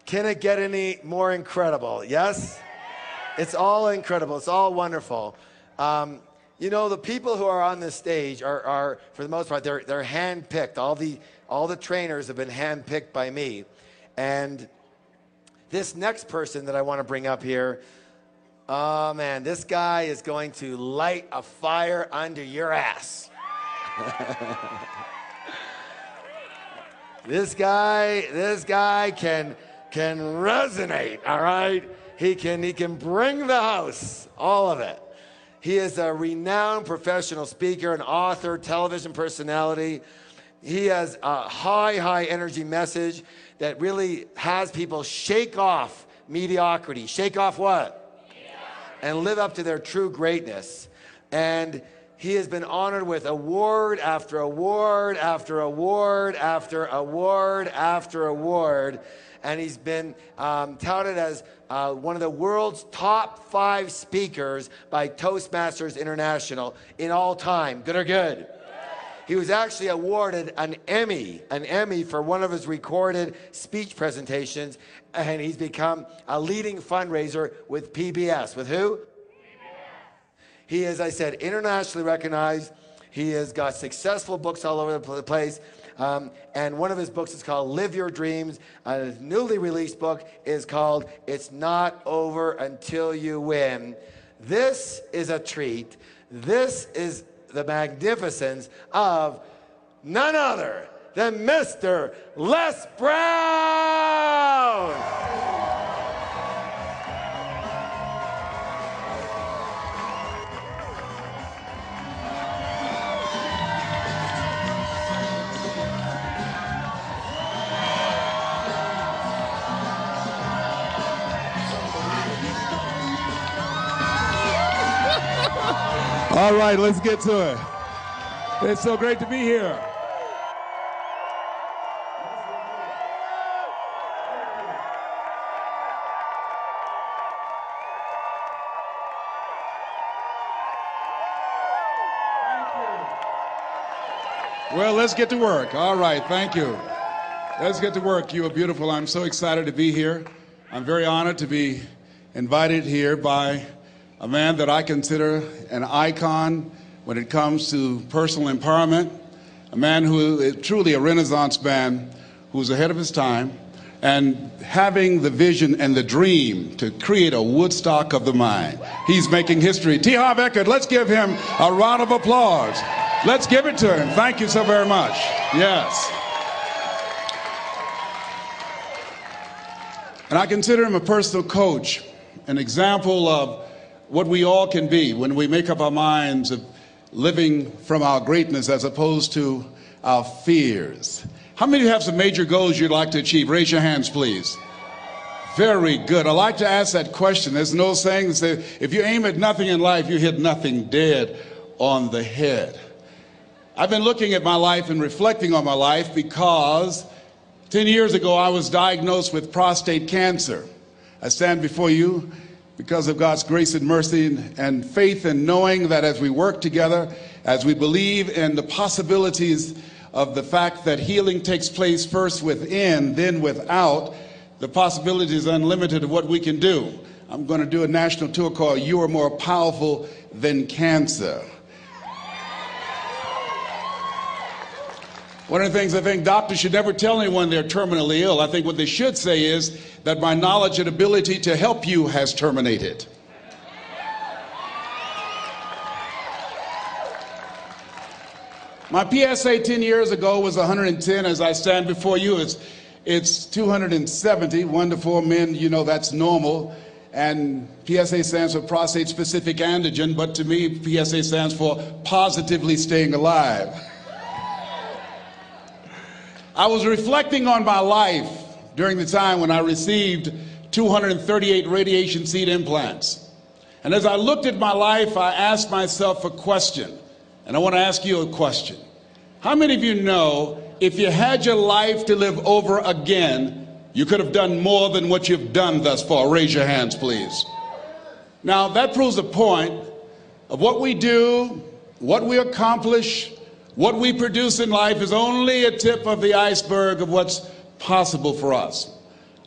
Can it get any more incredible? Yes? It's all incredible. It's all wonderful. You know, the people who are on this stage are for the most part, they're hand-picked. All the trainers have been hand-picked by me. And this next person that I want to bring up here, oh man, this guy is going to light a fire under your ass. This guy can resonate, all right? He can bring the house, all of it. He is a renowned professional speaker, an author, television personality. He has a high energy message that really has people shake off mediocrity. Shake off what? And live up to their true greatness. And he has been honored with award after award after award after award after award. And he's been touted as one of the world's top 5 speakers by Toastmasters International in all time. Good or good? He was actually awarded an Emmy for one of his recorded speech presentations, and he's become a leading fundraiser with PBS. With who? PBS. He is, I said, internationally recognized. He has got successful books all over the place. And one of his books is called Live Your Dreams. His newly released book is called It's Not Over Until You Win. This is a treat. This is the magnificence of none other than Mr. Les Brown. All right, let's get to it. It's so great to be here. Well, let's get to work. All right, thank you. Let's get to work. You are beautiful. I'm so excited to be here. I'm very honored to be invited here by a man that I consider an icon when it comes to personal empowerment, a man who is truly a Renaissance man who's ahead of his time and having the vision and the dream to create a Woodstock of the mind. He's making history. T. Harv Eker, let's give him a round of applause. Let's give it to him. Thank you so very much. Yes. And I consider him a personal coach, an example of what we all can be when we make up our minds of living from our greatness as opposed to our fears. How many of you have some major goals you'd like to achieve? Raise your hands, please. Very good. I like to ask that question. There's no saying that says, if you aim at nothing in life, you hit nothing dead on the head. I've been looking at my life and reflecting on my life because 10 years ago I was diagnosed with prostate cancer. I stand before you because of God's grace and mercy and faith, and knowing that as we work together, as we believe in the possibilities of the fact that healing takes place first within, then without, the possibility is unlimited of what we can do. I'm going to do a national tour called You Are More Powerful Than Cancer. One of the things I think doctors should never tell anyone they're terminally ill. I think what they should say is that my knowledge and ability to help you has terminated. My PSA 10 years ago was 110. As I stand before you, it's 270. 1 to 4 men, you know, that's normal. And PSA stands for prostate specific antigen, but to me, PSA stands for positively staying alive. I was reflecting on my life during the time when I received 238 radiation seed implants. And as I looked at my life, I asked myself a question. And I want to ask you a question. How many of you know if you had your life to live over again, you could have done more than what you've done thus far? Raise your hands, please. Now, that proves a point of what we do, what we accomplish, what we produce in life is only a tip of the iceberg of what's possible for us.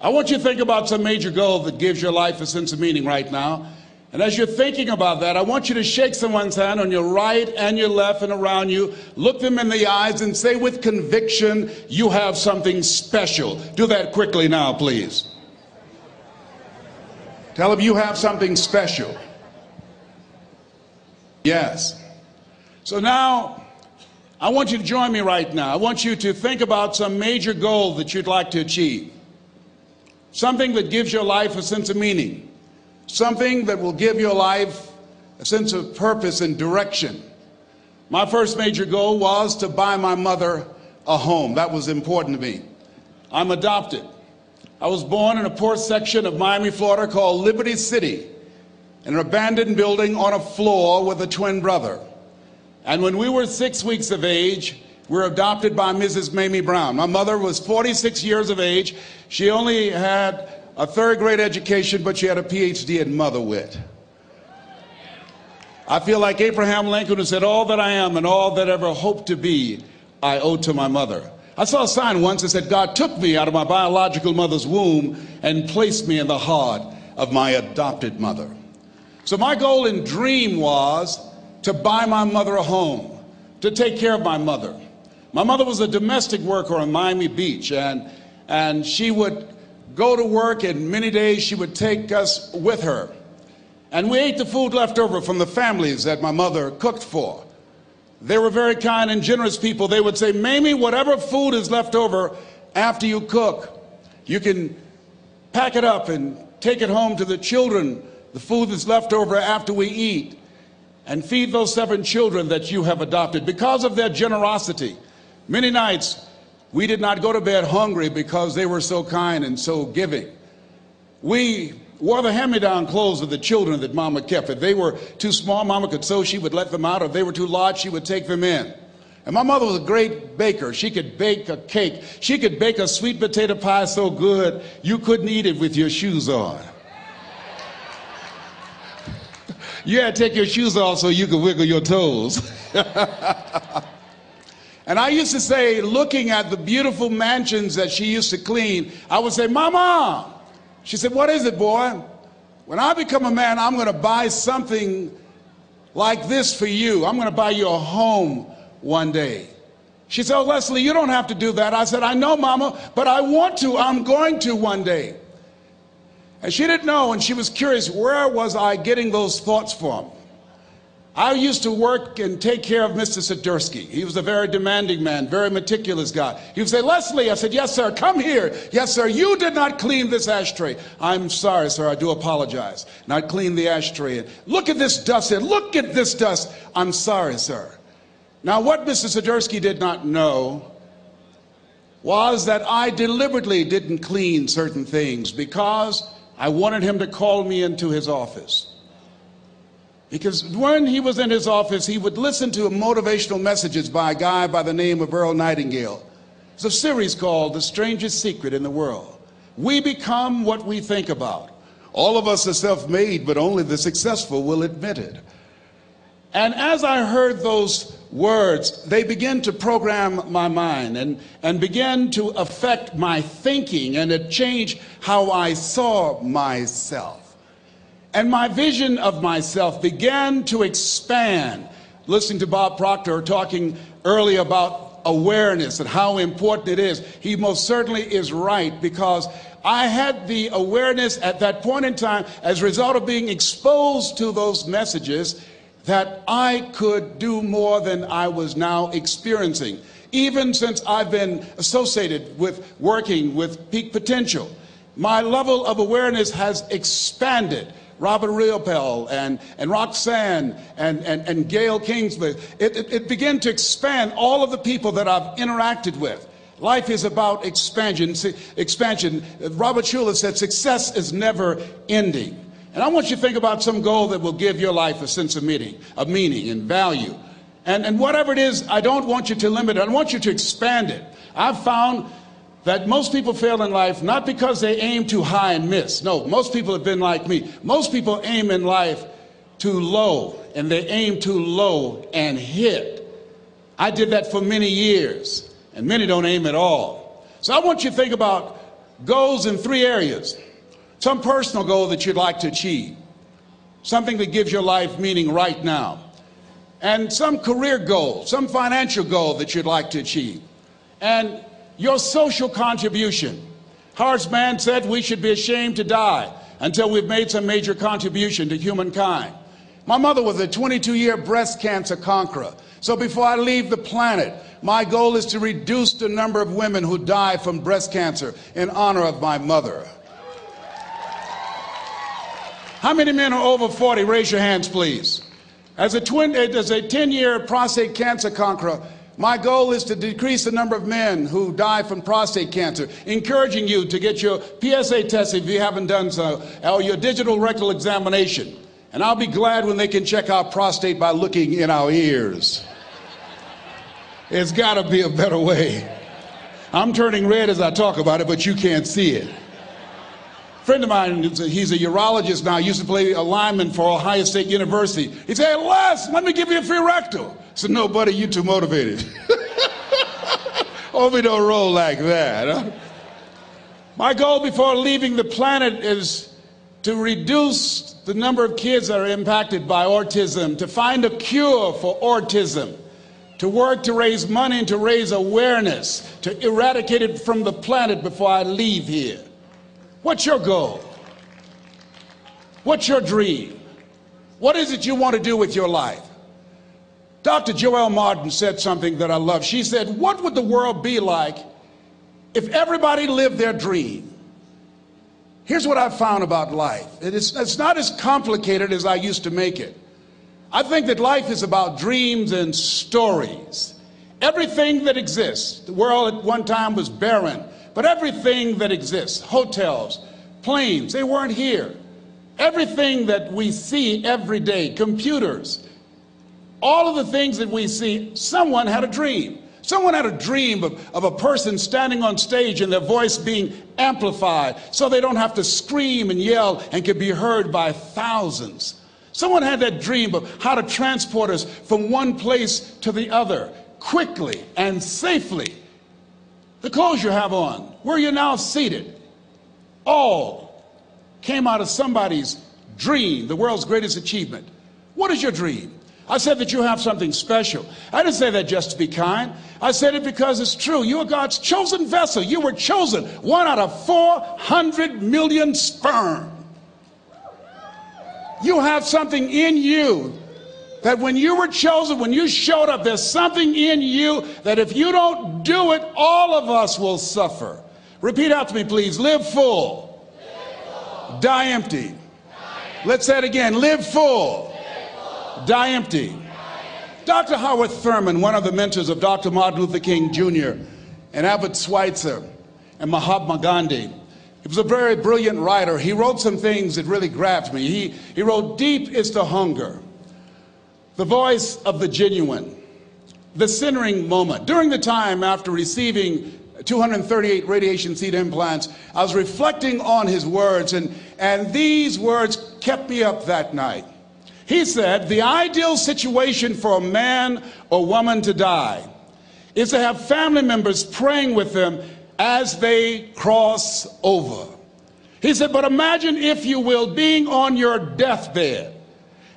I want you to think about some major goal that gives your life a sense of meaning right now. And as you're thinking about that, I want you to shake someone's hand on your right and your left and around you. Look them in the eyes and say with conviction, you have something special. Do that quickly now, please. Tell them you have something special. Yes. So now, I want you to join me right now. I want you to think about some major goal that you'd like to achieve. Something that gives your life a sense of meaning. Something that will give your life a sense of purpose and direction. My first major goal was to buy my mother a home. That was important to me. I'm adopted. I was born in a poor section of Miami, Florida called Liberty City, in an abandoned building on a floor with a twin brother. And when we were 6 weeks of age, we were adopted by Mrs. Mamie Brown. My mother was 46 years of age. She only had a third-grade education, but she had a PhD in mother wit. I feel like Abraham Lincoln, who said, all that I am and all that ever hope to be, I owe to my mother. I saw a sign once that said, God took me out of my biological mother's womb and placed me in the heart of my adopted mother. So my goal and dream was to buy my mother a home, to take care of my mother. My mother was a domestic worker on Miami Beach, and she would go to work, and many days she would take us with her. And we ate the food left over from the families that my mother cooked for. They were very kind and generous people. They would say, Mamie, whatever food is left over after you cook, you can pack it up and take it home to the children, the food that's left over after we eat, and feed those 7 children that you have adopted. Because of their generosity, many nights we did not go to bed hungry because they were so kind and so giving. We wore the hand-me-down clothes of the children that Mama kept. If they were too small, Mama could sew, she would let them out. If they were too large, she would take them in. And my mother was a great baker. She could bake a cake. She could bake a sweet potato pie so good you couldn't eat it with your shoes on. You had to take your shoes off so you could wiggle your toes. And I used to say, looking at the beautiful mansions that she used to clean, I would say, Mama. She said, what is it, boy? When I become a man, I'm going to buy something like this for you. I'm going to buy you a home one day. She said, oh, Leslie, you don't have to do that. I said, I know, Mama, but I want to. I'm going to one day. And she didn't know, and she was curious, where was I getting those thoughts from? I used to work and take care of Mr. Sidursky. He was a very demanding man, very meticulous guy. He would say, Leslie, I said, yes, sir, come here. Yes, sir, you did not clean this ashtray. I'm sorry, sir, I do apologize. And I'd clean the ashtray. And look at this dust here. Look at this dust. I'm sorry, sir. Now, what Mr. Sidursky did not know was that I deliberately didn't clean certain things because I wanted him to call me into his office. Because when he was in his office, he would listen to motivational messages by a guy by the name of Earl Nightingale. It's a series called The Strangest Secret in the World. We become what we think about. All of us are self-made, but only the successful will admit it. And as I heard those words, they began to program my mind and began to affect my thinking, and it changed how I saw myself. And my vision of myself began to expand. Listening to Bob Proctor talking earlier about awareness and how important it is, he most certainly is right, because I had the awareness at that point in time, as a result of being exposed to those messages, that I could do more than I was now experiencing. Even since I've been associated with working with Peak Potential, my level of awareness has expanded. Robert Riopel and Roxanne and Gail Kingsley, it began to expand all of the people that I've interacted with. Life is about expansion. Robert Schuller said success is never ending. And I want you to think about some goal that will give your life a sense of meaning and value. And whatever it is, I don't want you to limit it. I want you to expand it. I've found that most people fail in life not because they aim too high and miss. No, most people have been like me. Most people aim in life too low, and they aim too low and hit. I did that for many years, and many don't aim at all. So I want you to think about goals in 3 areas. Some personal goal that you'd like to achieve, something that gives your life meaning right now, and some career goal, some financial goal that you'd like to achieve, and your social contribution. Horace Mann said we should be ashamed to die until we've made some major contribution to humankind. My mother was a 22-year breast cancer conqueror. So before I leave the planet, my goal is to reduce the number of women who die from breast cancer in honor of my mother. How many men are over 40? Raise your hands, please. As a 10-year prostate cancer conqueror, my goal is to decrease the number of men who die from prostate cancer, encouraging you to get your PSA test if you haven't done so, or your digital rectal examination. And I'll be glad when they can check our prostate by looking in our ears. It's got to be a better way. I'm turning red as I talk about it, but you can't see it. A friend of mine, he's a urologist now, used to play a lineman for Ohio State University. He said, Les, let me give you a free rectal. I said, no, buddy, you're too motivated. Hope we don't roll like that. Huh? My goal before leaving the planet is to reduce the number of kids that are impacted by autism, to find a cure for autism, to work to raise money and to raise awareness, to eradicate it from the planet before I leave here. What's your goal? What's your dream? What is it you want to do with your life? Dr. Joelle Martin said something that I love. She said, what would the world be like if everybody lived their dream? Here's what I've found about life. It's not as complicated as I used to make it. I think that life is about dreams and stories. Everything that exists, the world at one time was barren, but everything that exists, hotels, planes, they weren't here. Everything that we see every day, computers, all of the things that we see, someone had a dream. Someone had a dream of a person standing on stage and their voice being amplified so they don't have to scream and yell and can be heard by thousands. Someone had that dream of how to transport us from one place to the other quickly and safely. The clothes you have on, where you're now seated, all came out of somebody's dream, the world's greatest achievement. What is your dream? I said that you have something special. I didn't say that just to be kind. I said it because it's true. You are God's chosen vessel. You were chosen, 1 out of 400 million sperm. You have something in you that when you were chosen, when you showed up, there's something in you that if you don't do it, all of us will suffer. Repeat after me, please. Live full. Die empty. Let's say it again. Live full. Die empty. Dr. Howard Thurman, one of the mentors of Dr. Martin Luther King Jr. and Albert Schweitzer and Mahatma Gandhi, he was a very brilliant writer. He wrote some things that really grabbed me. He wrote, deep is the hunger, the voice of the genuine, the centering moment. During the time after receiving 238 radiation seed implants, I was reflecting on his words, and these words kept me up that night. He said, the ideal situation for a man or woman to die is to have family members praying with them as they cross over. He said, but imagine, if you will, being on your deathbed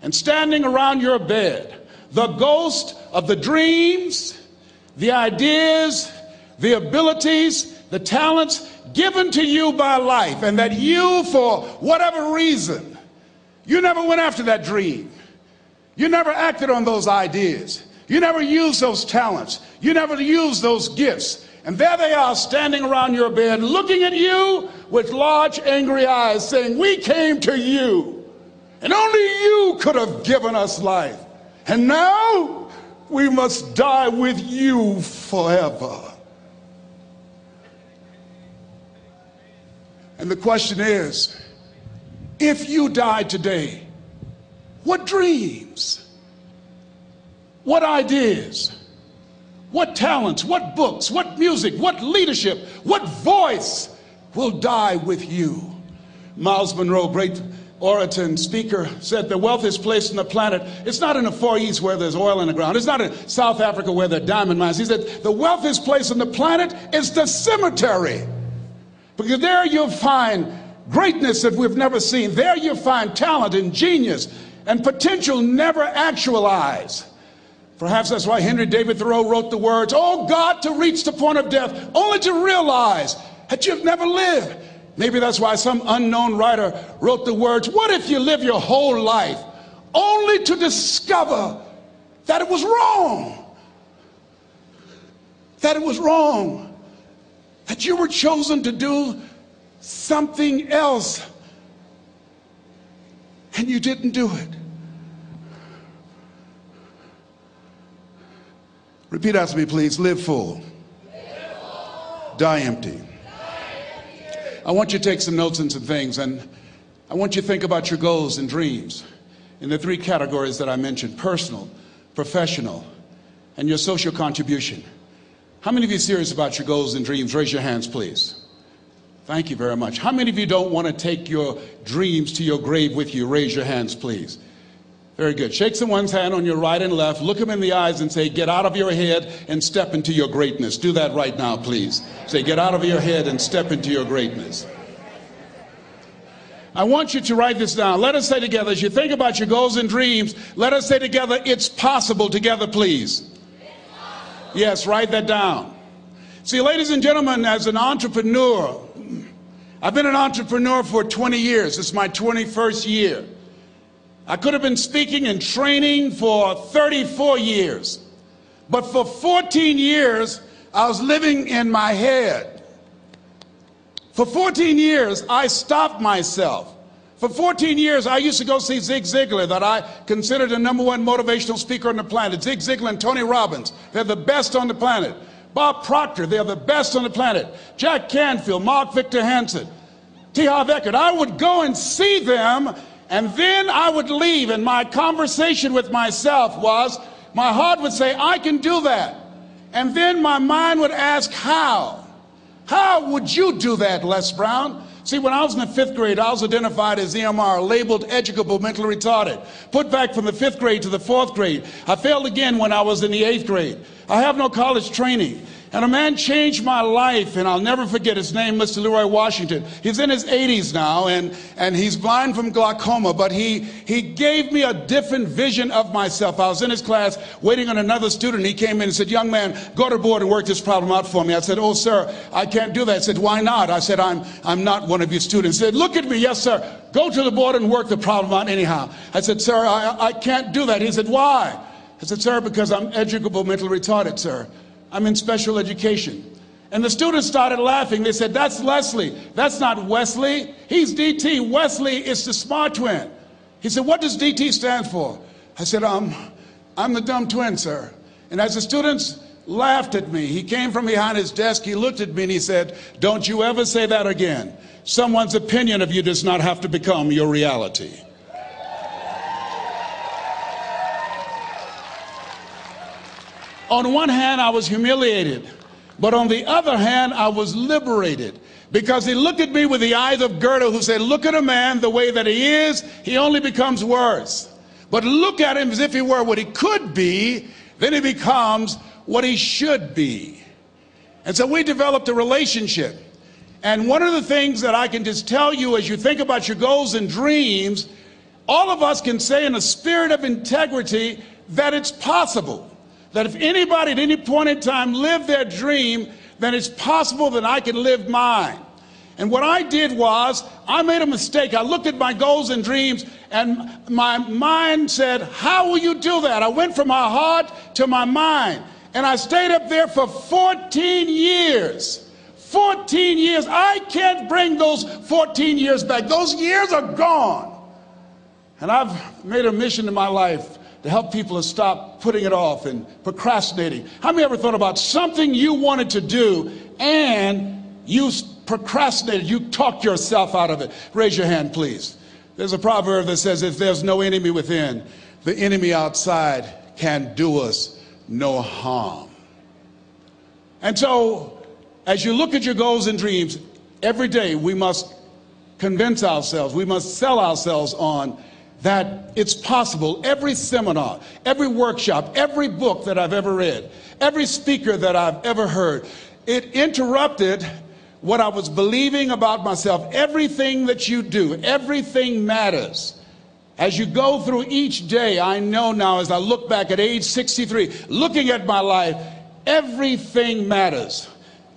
and standing around your bed, the ghost of the dreams, the ideas, the abilities, the talents given to you by life, and that you, for whatever reason, you never went after that dream. You never acted on those ideas. You never used those talents. You never used those gifts. And there they are standing around your bed looking at you with large angry eyes saying, we came to you and only you could have given us life. And now we must die with you forever. And the question is, if you died today, what dreams, what ideas, what talents, what books, what music, what leadership, what voice will die with you? Miles Monroe, great orator and speaker, said the wealthiest place on the planet, it's not in the Far East where there's oil in the ground. It's not in South Africa where there are diamond mines. He said the wealthiest place on the planet is the cemetery. Because there you'll find greatness that we've never seen. There you'll find talent and genius and potential never actualized. Perhaps that's why Henry David Thoreau wrote the words, "Oh God, to reach the point of death, only to realize that you've never lived." Maybe that's why some unknown writer wrote the words, "What if you live your whole life only to discover that it was wrong? That it was wrong. That you were chosen to do something else and you didn't do it." Repeat after me, please. Live full. Die empty. I want you to take some notes and some things, and I want you to think about your goals and dreams in the three categories that I mentioned: personal, professional, and your social contribution. How many of you are serious about your goals and dreams? Raise your hands, please. Thank you very much. How many of you don't want to take your dreams to your grave with you? Raise your hands, please. Very good. Shake someone's hand on your right and left. Look them in the eyes and say, "Get out of your head and step into your greatness." Do that right now, please. Say, "Get out of your head and step into your greatness." I want you to write this down. Let us say together, as you think about your goals and dreams, let us say together, "It's possible," together, please. Yes, write that down. See, ladies and gentlemen, as an entrepreneur, I've been an entrepreneur for 20 years. It's my 21st year. I could have been speaking and training for 34 years. But for 14 years, I was living in my head. For 14 years, I stopped myself. For 14 years, I used to go see Zig Ziglar, that I considered the #1 motivational speaker on the planet. Zig Ziglar and Tony Robbins, they're the best on the planet. Bob Proctor, they're the best on the planet. Jack Canfield, Mark Victor Hansen, T. Harv Eker. I would go and see them, and then I would leave, and my conversation with myself was, my heart would say, "I can do that." And then my mind would ask, how? How would you do that, Les Brown? See, when I was in the 5th grade, I was identified as EMR, labeled educable mentally retarded. Put back from the 5th grade to the 4th grade. I failed again when I was in the 8th grade. I have no college training. And a man changed my life, and I'll never forget his name, Mr. Leroy Washington. He's in his 80s now, and he's blind from glaucoma, but he gave me a different vision of myself. I was in his class waiting on another student. He came in and said, "Young man, go to the board and work this problem out for me." I said, "Oh, sir, I can't do that." He said, "Why not?" I said, I'm not one of your students." He said, "Look at me." "Yes, sir. Go to the board and work the problem out anyhow." I said, "Sir, I can't do that." He said, "Why?" I said, "Sir, because I'm educable mentally retarded, sir. I'm in special education." And the students started laughing. They said, "That's Leslie. That's not Wesley. He's DT. Wesley is the smart twin." He said, "What does DT stand for?" I said, I'm the dumb twin, sir." And as the students laughed at me, he came from behind his desk, he looked at me and he said, "Don't you ever say that again. Someone's opinion of you does not have to become your reality." On one hand, I was humiliated, but on the other hand, I was liberated, because he looked at me with the eyes of Goethe, who said, "Look at a man the way that he is, he only becomes worse. But look at him as if he were what he could be, then he becomes what he should be." And so we developed a relationship. And one of the things that I can just tell you as you think about your goals and dreams, all of us can say in a spirit of integrity that it's possible. That if anybody at any point in time lived their dream, then it's possible that I can live mine. And what I did was, I made a mistake. I looked at my goals and dreams, and my mind said, "How will you do that?" I went from my heart to my mind, and I stayed up there for 14 years. 14 years. I can't bring those 14 years back. Those years are gone. And I've made a mission in my life to help people to stop putting it off and procrastinating. How many ever thought about something you wanted to do and you procrastinated, you talked yourself out of it? Raise your hand, please. There's a proverb that says, if there's no enemy within, the enemy outside can do us no harm. And so, as you look at your goals and dreams, every day we must convince ourselves, we must sell ourselves on that it's possible. Every seminar, every workshop, every book that I've ever read, every speaker that I've ever heard, it interrupted what I was believing about myself. Everything that you do, everything matters. As you go through each day, I know now as I look back at age 63, looking at my life, everything matters.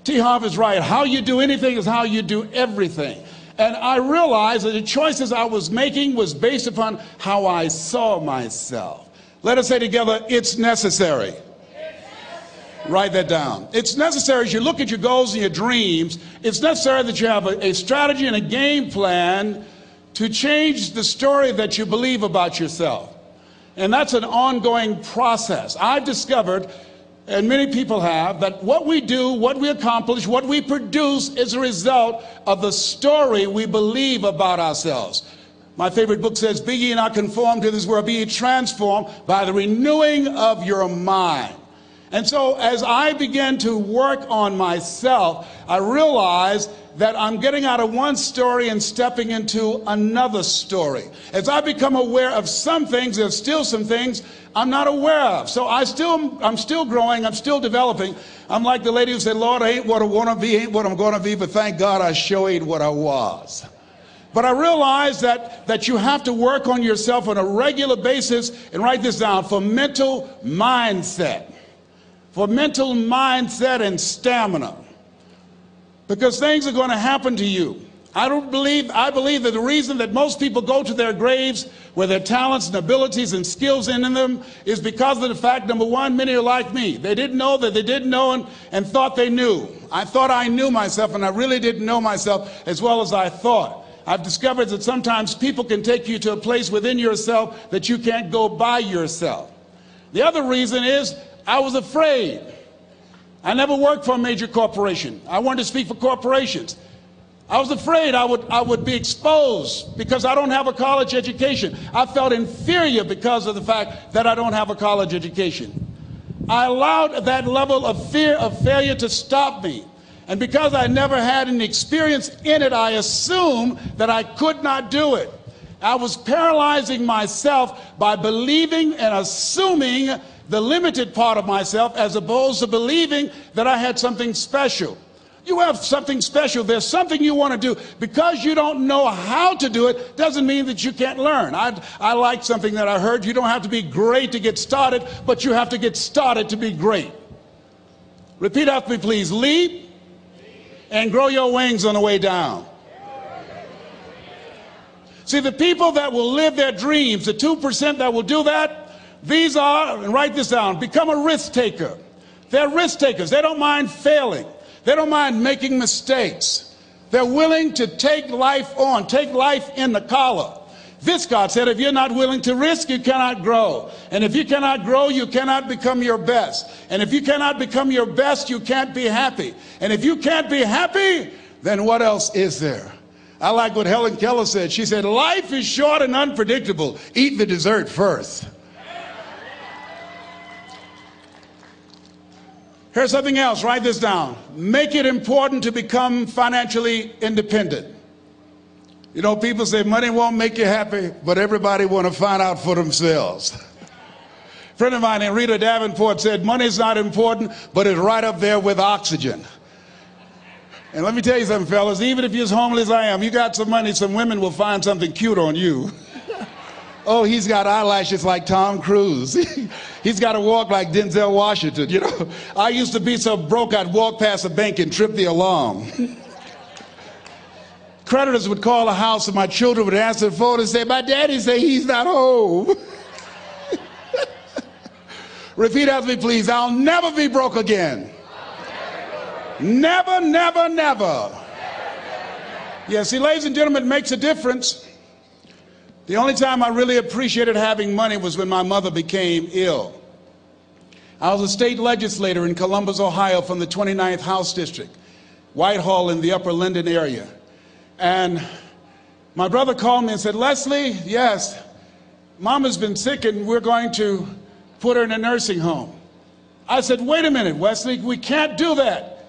T. Harv is right. How you do anything is how you do everything. And I realized that the choices I was making was based upon how I saw myself. Let us say together, it's necessary. Write that down. It's necessary as you look at your goals and your dreams, it's necessary that you have a strategy and a game plan to change the story that you believe about yourself. And that's an ongoing process. I've discovered, and many people have, that what we do, what we accomplish, what we produce is a result of the story we believe about ourselves. My favorite book says, "Be ye not conformed to this world, be ye transformed by the renewing of your mind." And so as I began to work on myself, I realized that I'm getting out of one story and stepping into another story. As I become aware of some things, there's still some things I'm not aware of. So I'm still growing, I'm still developing. I'm like the lady who said, "Lord, I ain't what I want to be, ain't what I'm going to be, but thank God I sure ain't what I was." But I realize that you have to work on yourself on a regular basis, and write this down, for mental mindset. For mental mindset and stamina. Because things are going to happen to you. I believe that the reason that most people go to their graves with their talents and abilities and skills in them is because of the fact, number one, many are like me. They didn't know that they didn't know and thought they knew. I thought I knew myself, and I really didn't know myself as well as I thought. I've discovered that sometimes people can take you to a place within yourself that you can't go by yourself. The other reason is I was afraid. I never worked for a major corporation. I wanted to speak for corporations. I was afraid I would be exposed because I don't have a college education. I felt inferior because of the fact that I don't have a college education. I allowed that level of fear of failure to stop me. And because I never had any experience in it, I assumed that I could not do it. I was paralyzing myself by believing and assuming the limited part of myself as opposed to believing that I had something special. You have something special. There's something you want to do. Because you don't know how to do it doesn't mean that you can't learn. I like something that I heard. You don't have to be great to get started, but you have to get started to be great. Repeat after me, please. Leap and grow your wings on the way down. See, the people that will live their dreams, the 2% that will do that, these are, and write this down, become a risk taker. They're risk takers. They don't mind failing. They don't mind making mistakes. They're willing to take life on, take life in the collar. Viscott said, if you're not willing to risk, you cannot grow. And if you cannot grow, you cannot become your best. And if you cannot become your best, you can't be happy. And if you can't be happy, then what else is there? I like what Helen Keller said. She said, life is short and unpredictable. Eat the dessert first. Here's something else. Write this down. Make it important to become financially independent. You know, people say money won't make you happy, but everybody want to find out for themselves. A friend of mine named Rita Davenport said, money's not important, but it's right up there with oxygen. And let me tell you something, fellas, even if you're as homeless as I am, you got some money, some women will find something cute on you. Oh, he's got eyelashes like Tom Cruise. He's got to walk like Denzel Washington, you know. I used to be so broke I'd walk past a bank and trip the alarm. Creditors would call the house and my children would answer the phone and say, my daddy say he's not home. Repeat after me, please. I'll never be broke again. Never, never, never. Yeah, see, ladies and gentlemen, it makes a difference. The only time I really appreciated having money was when my mother became ill. I was a state legislator in Columbus, Ohio from the 29th House District, Whitehall in the Upper Linden area. And my brother called me and said, Leslie, yes, Mama's been sick and we're going to put her in a nursing home. I said, wait a minute, Wesley, we can't do that.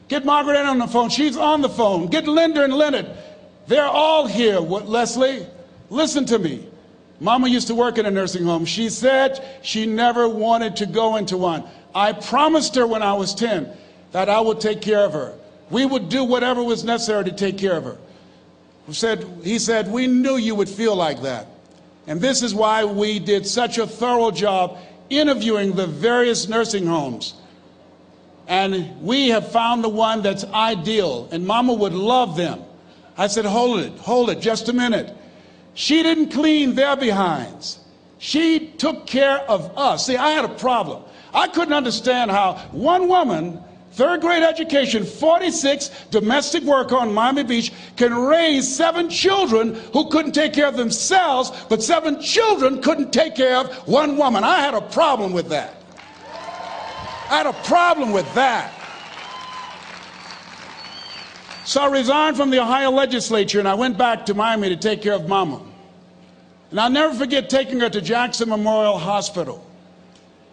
Get Margaret Ann on the phone. She's on the phone. Get Linda and Leonard. They're all here, Leslie. Listen to me. Mama used to work in a nursing home. She said she never wanted to go into one. I promised her when I was 10 that I would take care of her. We would do whatever was necessary to take care of her. He said, we knew you would feel like that. And this is why we did such a thorough job interviewing the various nursing homes. And we have found the one that's ideal, and Mama would love them. I said, hold it, just a minute. She didn't clean their behinds. She took care of us. See, I had a problem. I couldn't understand how one woman, third grade education, 46, domestic worker on Miami Beach, can raise 7 children who couldn't take care of themselves, but 7 children couldn't take care of one woman. I had a problem with that. I had a problem with that. So I resigned from the Ohio legislature and I went back to Miami to take care of Mama. And I'll never forget taking her to Jackson Memorial Hospital.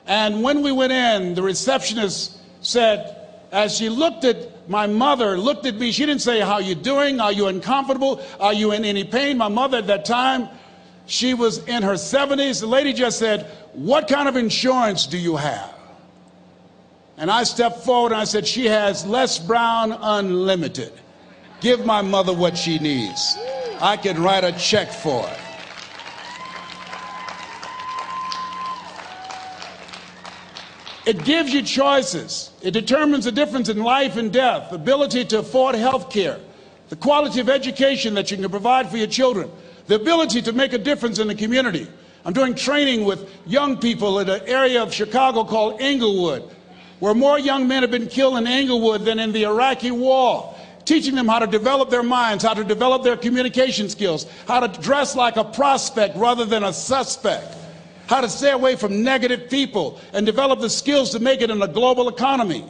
And when we went in, the receptionist said, as she looked at my mother, looked at me, she didn't say, how you doing? Are you uncomfortable? Are you in any pain? My mother at that time, she was in her 70s. The lady just said, what kind of insurance do you have? And I stepped forward and I said, she has Les Brown Unlimited. Give my mother what she needs. I can write a check for it. It gives you choices. It determines the difference in life and death, the ability to afford health care, the quality of education that you can provide for your children, the ability to make a difference in the community. I'm doing training with young people in an area of Chicago called Englewood, where more young men have been killed in Englewood than in the Iraqi war, teaching them how to develop their minds, how to develop their communication skills, how to dress like a prospect rather than a suspect, how to stay away from negative people and develop the skills to make it in a global economy.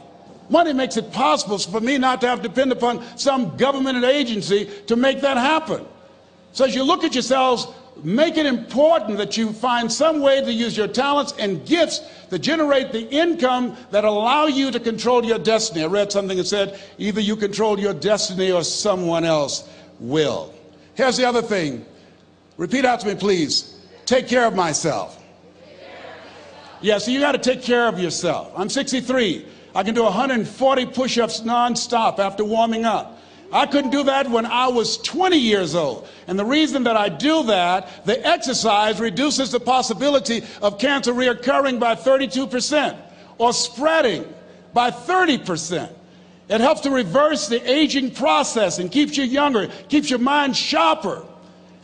Money makes it possible for me not to have to depend upon some government agency to make that happen. So as you look at yourselves, make it important that you find some way to use your talents and gifts to generate the income that allow you to control your destiny. I read something that said, either you control your destiny or someone else will. Here's the other thing. Repeat out to me, please. Take care of myself. Yeah, so you got to take care of yourself. I'm 63. I can do 140 push-ups nonstop after warming up. I couldn't do that when I was 20 years old. And the reason that I do that, the exercise reduces the possibility of cancer reoccurring by 32% or spreading by 30%. It helps to reverse the aging process and keeps you younger, keeps your mind sharper,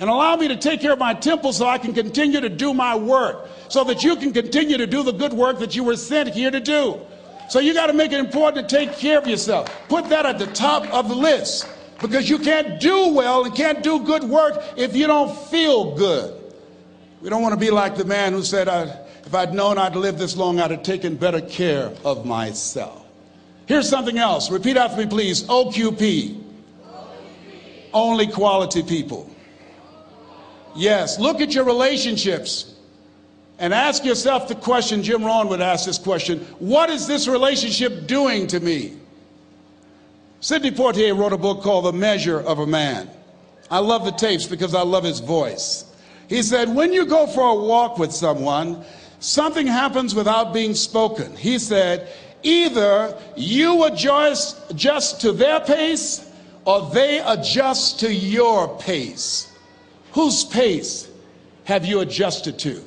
and allow me to take care of my temple so I can continue to do my work, so that you can continue to do the good work that you were sent here to do. So you got to make it important to take care of yourself. Put that at the top of the list, because you can't do well and can't do good work if you don't feel good. We don't want to be like the man who said, if I'd known I'd live this long, I'd have taken better care of myself. Here's something else. Repeat after me, please. OQP. Only quality people. Yes, look at your relationships and ask yourself the question, Jim Rohn would ask this question, what is this relationship doing to me? Sidney Poitier wrote a book called The Measure of a Man. I love the tapes because I love his voice. He said, when you go for a walk with someone, something happens without being spoken. He said, either you adjust to their pace or they adjust to your pace. Whose pace have you adjusted to?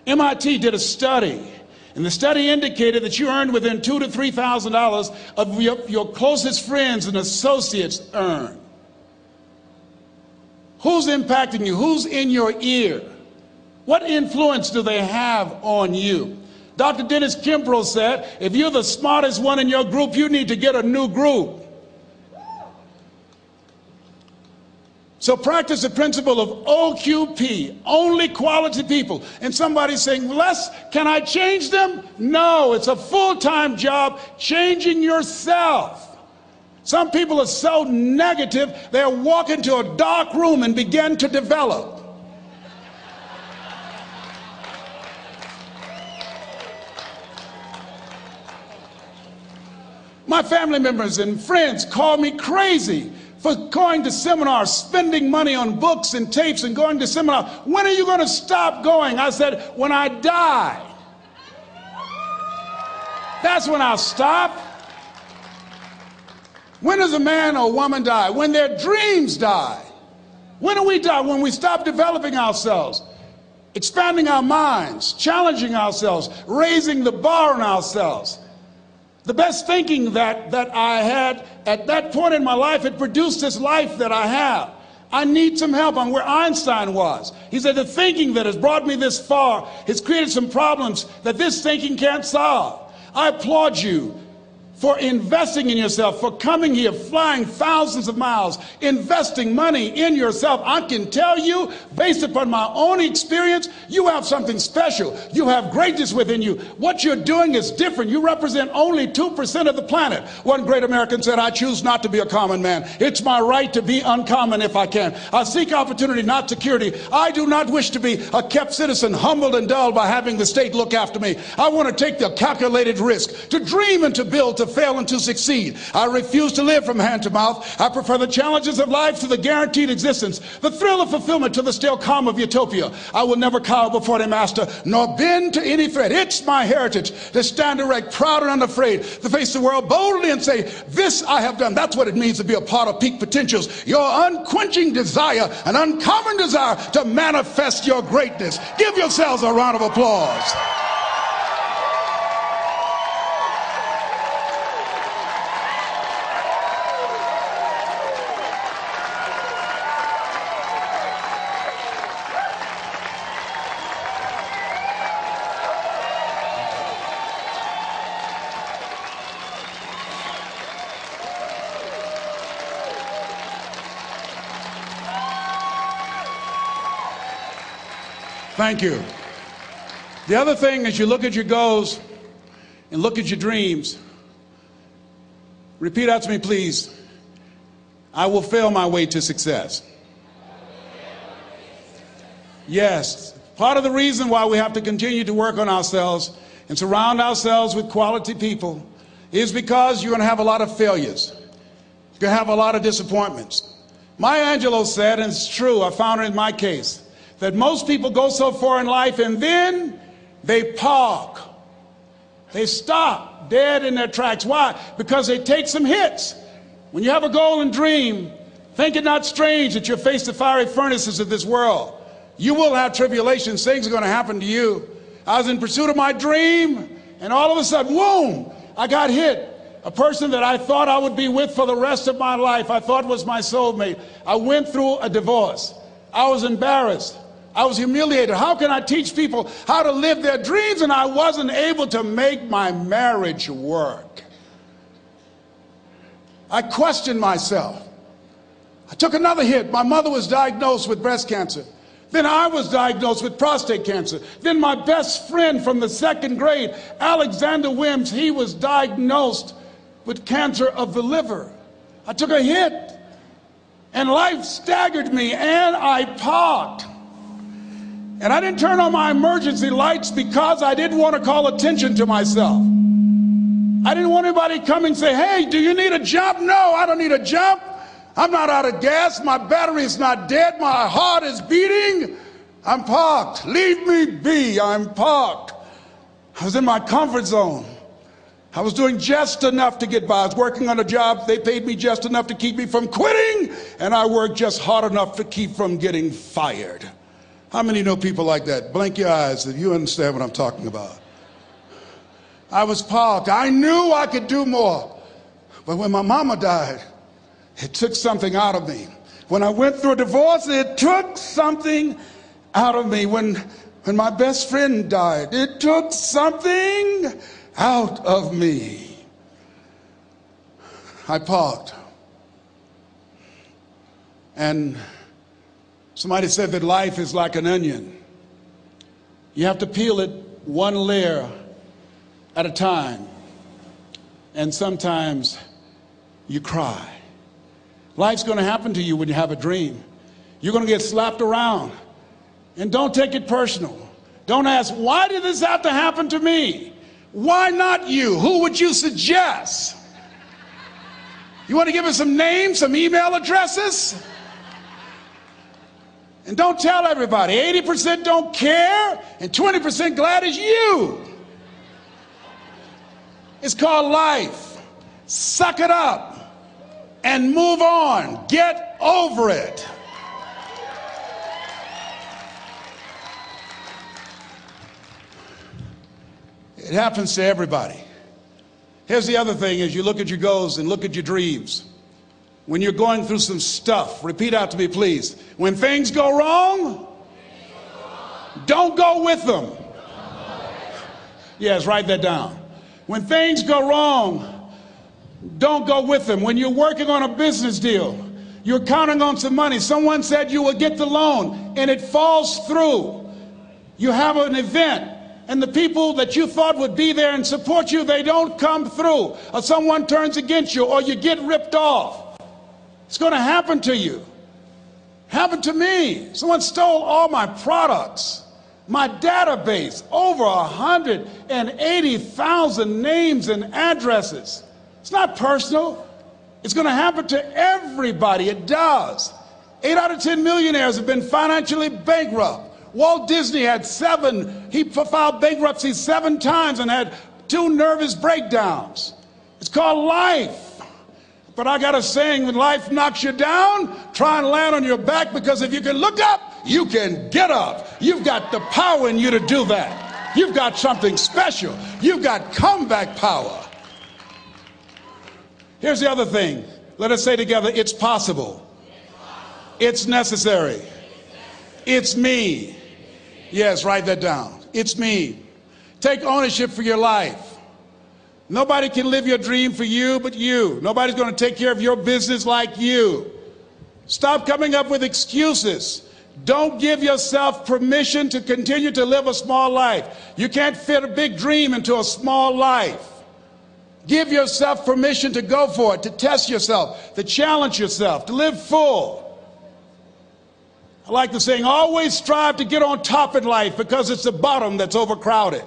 MIT did a study, and the study indicated that you earned within $2,000 to $3,000 of your closest friends and associates earn. Who's impacting you? Who's in your ear? What influence do they have on you? Dr. Dennis Kimbrough said, if you're the smartest one in your group, you need to get a new group. So practice the principle of OQP, only quality people. And somebody's saying, Les, can I change them? No, it's a full-time job changing yourself. Some people are so negative, they'll walk into a dark room and begin to develop. My family members and friends call me crazy for going to seminars, spending money on books and tapes and going to seminars. When are you going to stop going? I said, when I die. That's when I'll stop. When does a man or a woman die? When their dreams die. When do we die? When we stop developing ourselves, expanding our minds, challenging ourselves, raising the bar on ourselves. The best thinking that I had at that point in my life had produced this life that I have. I need some help. I'm where Einstein was. He said the thinking that has brought me this far has created some problems that this thinking can't solve. I applaud you for investing in yourself, for coming here, flying thousands of miles, investing money in yourself. I can tell you, based upon my own experience, you have something special. You have greatness within you. What you're doing is different. You represent only 2% of the planet. One great American said, I choose not to be a common man. It's my right to be uncommon if I can. I seek opportunity, not security. I do not wish to be a kept citizen, humbled and dulled by having the state look after me. I want to take the calculated risk, to dream and to build, to fail and to succeed. I refuse to live from hand to mouth. I prefer the challenges of life to the guaranteed existence, the thrill of fulfillment to the still calm of utopia. I will never cower before the master, nor bend to any threat. It's my heritage to stand erect, proud and unafraid, to face the world boldly and say, this I have done. That's what it means to be a part of Peak Potentials. Your unquenching desire, an uncommon desire to manifest your greatness. Give yourselves a round of applause. Thank you. The other thing is you look at your goals and look at your dreams. Repeat after me, please. I will fail my way to success. Yes, part of the reason why we have to continue to work on ourselves and surround ourselves with quality people is because you're going to have a lot of failures. You're going to have a lot of disappointments. Maya Angelou said, and it's true, I found it in my case, that most people go so far in life and then they park. They stop dead in their tracks. Why? Because they take some hits. When you have a goal and dream, think it not strange that you face the fiery furnaces of this world. You will have tribulations. Things are going to happen to you. I was in pursuit of my dream, and all of a sudden, boom, I got hit. A person that I thought I would be with for the rest of my life, I thought was my soulmate. I went through a divorce. I was embarrassed. I was humiliated. How can I teach people how to live their dreams? And I wasn't able to make my marriage work. I questioned myself. I took another hit. My mother was diagnosed with breast cancer. Then I was diagnosed with prostate cancer. Then my best friend from the second grade, Alexander Wims, he was diagnosed with cancer of the liver. I took a hit, and life staggered me, and I parked. And I didn't turn on my emergency lights because I didn't want to call attention to myself. I didn't want anybody to come and say, hey, do you need a jump? No, I don't need a jump. I'm not out of gas. My battery is not dead. My heart is beating. I'm parked. Leave me be. I'm parked. I was in my comfort zone. I was doing just enough to get by. I was working on a job. They paid me just enough to keep me from quitting, and I worked just hard enough to keep from getting fired. How many know people like that? Blink your eyes if you understand what I'm talking about. I was parked. I knew I could do more. But when my mama died, it took something out of me. When I went through a divorce, it took something out of me. When my best friend died, it took something out of me. I parked. And somebody said that life is like an onion. You have to peel it one layer at a time. And sometimes you cry. Life's going to happen to you when you have a dream. You're going to get slapped around. And don't take it personal. Don't ask, why did this have to happen to me? Why not you? Who would you suggest? You want to give us some names, some email addresses? And don't tell everybody. 80% don't care, and 20% glad it's you. It's called life. Suck it up. and move on. Get over it. It happens to everybody. Here's the other thing: as you look at your goals and look at your dreams, when you're going through some stuff, repeat out to me, please. When things go wrong, don't go with them. Yes, write that down. When things go wrong, don't go with them. When you're working on a business deal, you're counting on some money. Someone said you will get the loan, and it falls through. You have an event, and the people that you thought would be there and support you, they don't come through. Or someone turns against you, or you get ripped off. It's going to happen to you. Happened to me. Someone stole all my products, my database, over 180,000 names and addresses. It's not personal. It's going to happen to everybody. It does. 8 out of 10 millionaires have been financially bankrupt. Walt Disney had he filed bankruptcy 7 times and had 2 nervous breakdowns. It's called life. But I got a saying: when life knocks you down, try and land on your back, because if you can look up, you can get up. You've got the power in you to do that. You've got something special. You've got comeback power. Here's the other thing. Let us say together: it's possible. It's necessary. It's me. Yes, write that down. It's me. Take ownership for your life. Nobody can live your dream for you but you. Nobody's going to take care of your business like you. Stop coming up with excuses. Don't give yourself permission to continue to live a small life. You can't fit a big dream into a small life. Give yourself permission to go for it, to test yourself, to challenge yourself, to live full. I like the saying: always strive to get on top in life, because it's the bottom that's overcrowded.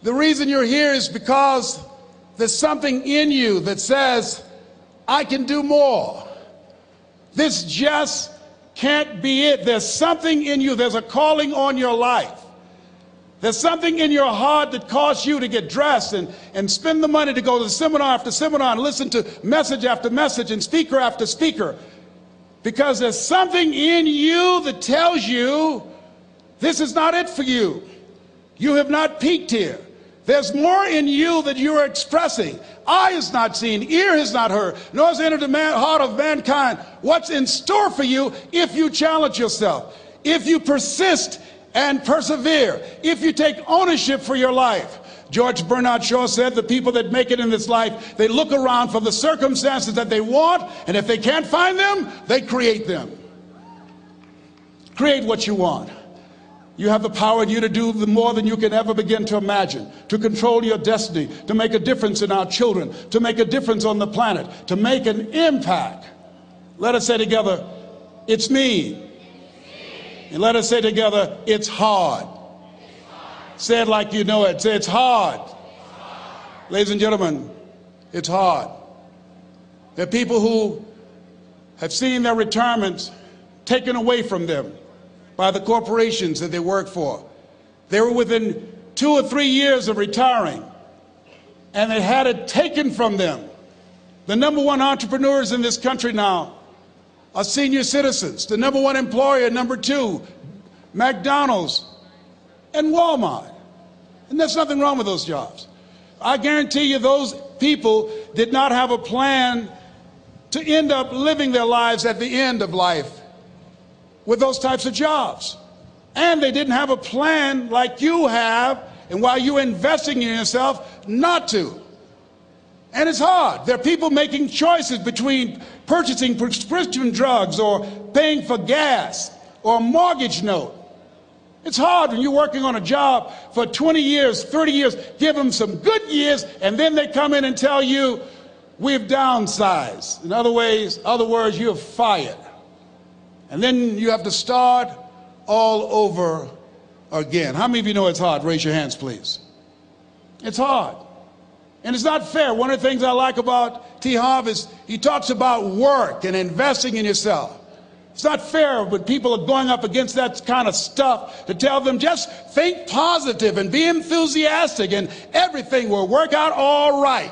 The reason you're here is because there's something in you that says, I can do more. This just can't be it. There's something in you. There's a calling on your life. There's something in your heart that caused you to get dressed and spend the money to go to seminar after seminar and listen to message after message and speaker after speaker. Because there's something in you that tells you this is not it for you. You have not peaked here. There's more in you that you are expressing. Eye has not seen, ear has not heard, nor has entered the heart of mankind what's in store for you if you challenge yourself, if you persist and persevere, if you take ownership for your life. George Bernard Shaw said the people that make it in this life, they look around for the circumstances that they want, and if they can't find them, they create them. Create what you want. You have the power in you to do more than you can ever begin to imagine, to control your destiny, to make a difference in our children, to make a difference on the planet, to make an impact. Let us say together, it's me. And let us say together, it's hard. Say it like you know it. Say, it's hard. Ladies and gentlemen, it's hard. There are people who have seen their retirements taken away from them by the corporations that they work for. They were within 2 or 3 years of retiring, and they had it taken from them. The #1 entrepreneurs in this country now are senior citizens. The #1 employer, #2, McDonald's and Walmart. And there's nothing wrong with those jobs. I guarantee you those people did not have a plan to end up living their lives at the end of life with those types of jobs. And they didn't have a plan like you have, and while you're investing in yourself, not to. And it's hard. There are people making choices between purchasing prescription drugs or paying for gas or a mortgage note. It's hard when you're working on a job for 20 years, 30 years, give them some good years, and then they come in and tell you, we've downsized. In other words, you're fired. And then you have to start all over again. How many of you know it's hard? Raise your hands, please. It's hard. And it's not fair. One of the things I like about T. Harv is he talks about work and investing in yourself. It's not fair when people are going up against that kind of stuff to tell them just think positive and be enthusiastic and everything will work out all right.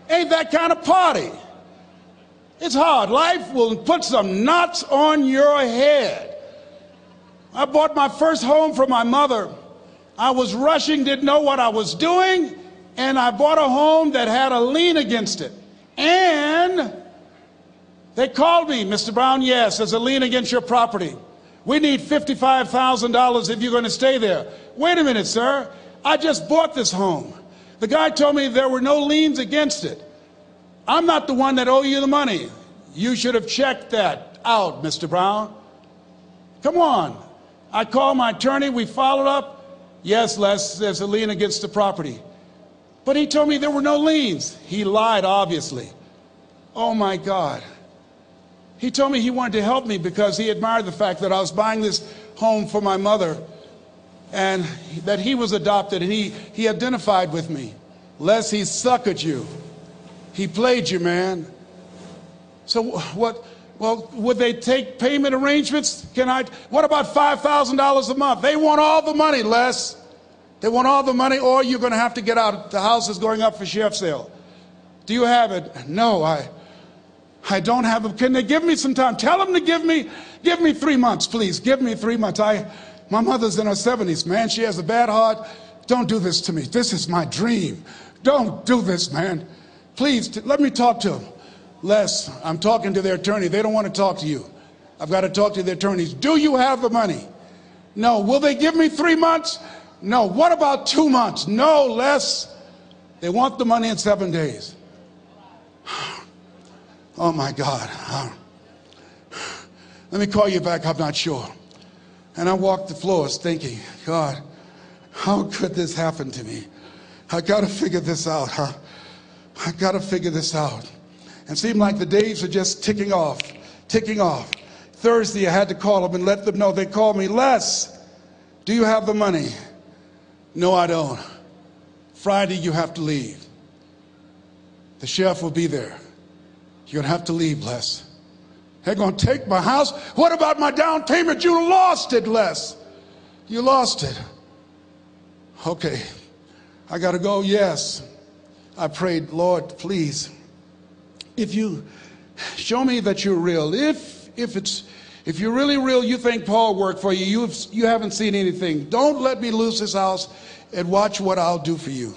Ain't that kind of party. It's hard. Life will put some knots on your head. I bought my first home for my mother. I was rushing, didn't know what I was doing, and I bought a home that had a lien against it. And they called me, Mr. Brown, yes, there's a lien against your property. We need $55,000 if you're going to stay there. Wait a minute, sir. I just bought this home. The guy told me there were no liens against it. I'm not the one that owe you the money. You should have checked that out, Mr. Brown. Come on. I called my attorney. We followed up. Yes, Les, there's a lien against the property. But he told me there were no liens. He lied, obviously. Oh, my God. He told me he wanted to help me because he admired the fact that I was buying this home for my mother and that he was adopted, and he identified with me. Les, he suckered you. He played you, man. So what? Well, would they take payment arrangements? What about $5,000 a month? They want all the money, Les. They want all the money, or you're going to have to get out. The house is going up for sheriff's sale. Do you have it? No, I don't have it. Can they give me some time? Tell them to give me 3 months, please. Give me 3 months. My mother's in her 70s, man. She has a bad heart. Don't do this to me. This is my dream. Don't do this, man. Please, let me talk to them. Les, I'm talking to their attorney. They don't want to talk to you. I've got to talk to their attorneys. Do you have the money? No. Will they give me 3 months? No. What about 2 months? No, Les. They want the money in 7 days. Oh, my God. Let me call you back. I'm not sure. And I walked the floors thinking, God, how could this happen to me? I got to figure this out, huh? I got to figure this out. And it seemed like the days were just ticking off, ticking off. Thursday, I had to call them and let them know. They called me, Les, do you have the money? No, I don't. Friday, you have to leave. The sheriff will be there. You're going to have to leave, Les. They're going to take my house. What about my down payment? You lost it, Les. You lost it. Okay. I got to go. Yes. I prayed, Lord, please, if you show me that you're real, if you're really real, you think Paul worked for you, you haven't seen anything. Don't let me lose this house and watch what I'll do for you.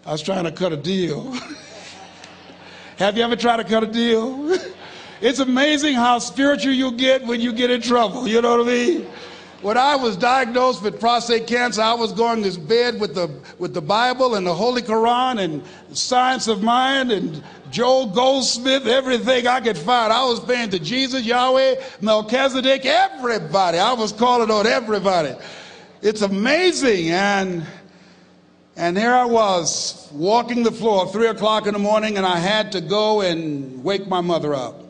I was trying to cut a deal. Have you ever tried to cut a deal? It's amazing how spiritual you get when you get in trouble. You know what I mean? When I was diagnosed with prostate cancer, I was going to bed with the Bible and the Holy Quran and Science of Mind and Joel Goldsmith, everything I could find. I was praying to Jesus, Yahweh, Melchizedek, everybody. I was calling on everybody. It's amazing. And here I was walking the floor, 3 o'clock in the morning, and I had to go and wake my mother up.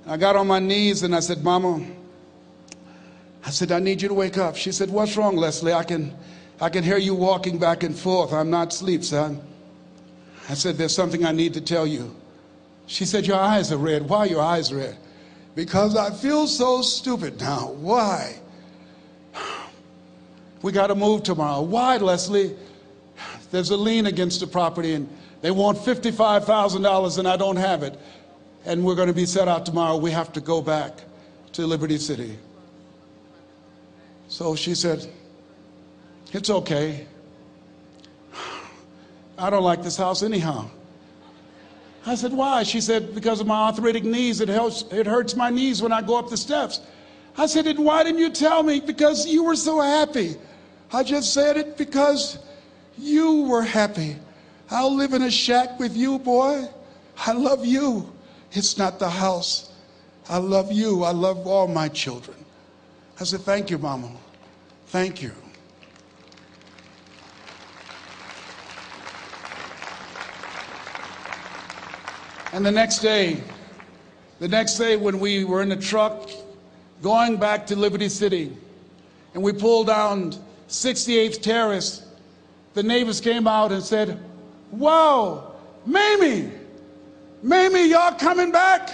I got on my knees and I said, Mama, I need you to wake up. She said, what's wrong, Leslie? I can hear you walking back and forth. I'm not asleep, son. I said, there's something I need to tell you. She said, your eyes are red. Why are your eyes red? Because I feel so stupid now. Why? We got to move tomorrow. Why, Leslie? There's a lien against the property and they want $55,000 and I don't have it. And we're going to be set out tomorrow. We have to go back to Liberty City. So she said, it's okay. I don't like this house anyhow. I said, why? She said, because of my arthritic knees, it hurts my knees when I go up the steps. I said, and why didn't you tell me? Because you were so happy. I just said it because you were happy. I'll live in a shack with you, boy. I love you. It's not the house. I love you. I love all my children. I said, thank you, Mama. Thank you. And the next day when we were in the truck going back to Liberty City and we pulled down 68th Terrace, the neighbors came out and said, whoa, Mamie, y'all coming back?